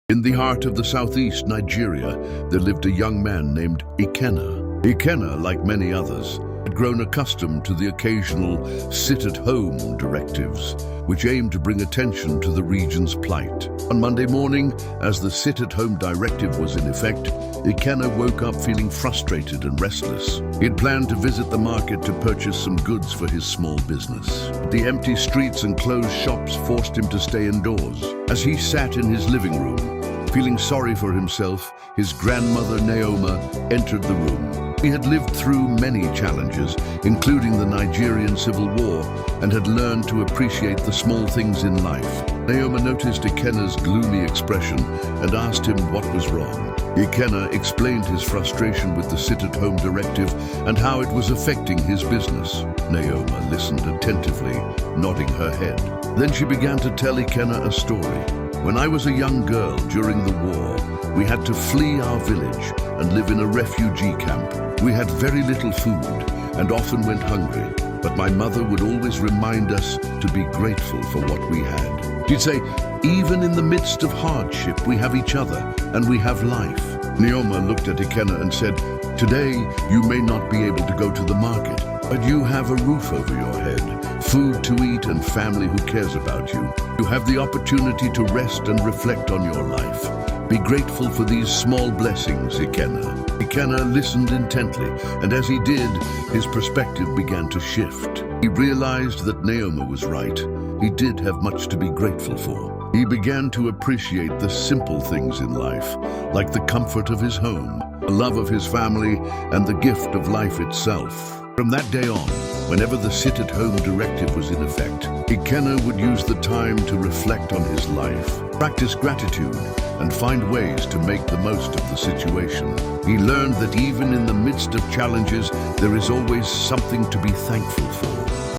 In the heart of the southeast Nigeria, there lived a young man named Ikenna. Ikenna, like many others, had grown accustomed to the occasional sit-at-home directives, which aimed to bring attention to the region's plight. On Monday morning, as the sit-at-home directive was in effect, Ikenna woke up feeling frustrated and restless. He had planned to visit the market to purchase some goods for his small business. The empty streets and closed shops forced him to stay indoors. As he sat in his living room, feeling sorry for himself, his grandmother Naoma entered the room. He had lived through many challenges, including the Nigerian Civil War, and had learned to appreciate the small things in life. Naoma noticed Ikenna's gloomy expression and asked him what was wrong. Ikenna explained his frustration with the sit-at-home directive and how it was affecting his business. Naoma listened attentively, nodding her head. Then she began to tell Ikenna a story. When I was a young girl during the war, we had to flee our village and live in a refugee camp. We had very little food and often went hungry, but my mother would always remind us to be grateful for what we had. She'd say, even in the midst of hardship, we have each other and we have life. Naoma looked at Ikenna and said, today you may not be able to go to the market, but you have a roof over your head, food to eat and family who cares about you. You have the opportunity to rest and reflect on your life. Be grateful for these small blessings, Ikenna. Ikenna listened intently, and as he did, his perspective began to shift. He realized that Naoma was right. He did have much to be grateful for. He began to appreciate the simple things in life, like the comfort of his home, the love of his family, and the gift of life itself. From that day on, whenever the sit-at-home directive was in effect, Ikenna would use the time to reflect on his life, practice gratitude, and find ways to make the most of the situation. He learned that even in the midst of challenges, there is always something to be thankful for.